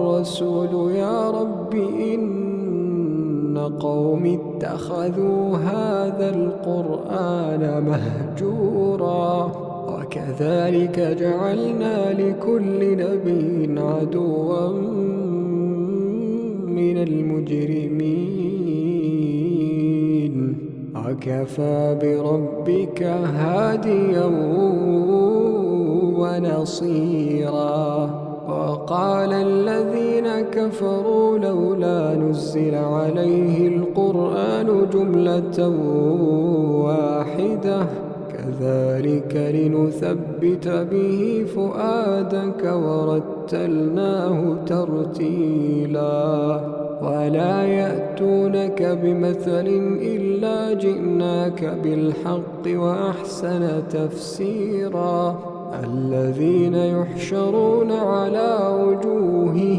الرسول يا رب إن قومي اتخذوا هذا القرآن مهجورا وكذلك جعلنا لكل نبي عدوا من المجرمين وكفى بربك هاديا ونصيرا وقال الذين كفروا لولا نزل عليه القرآن جملة واحدة كذلك لنثبت به فؤادك ورتلناه ترتيلا ولا يأتونك بمثل إلا جئناك بالحق وأحسن تفسيرا الذين يحشرون على وجوههم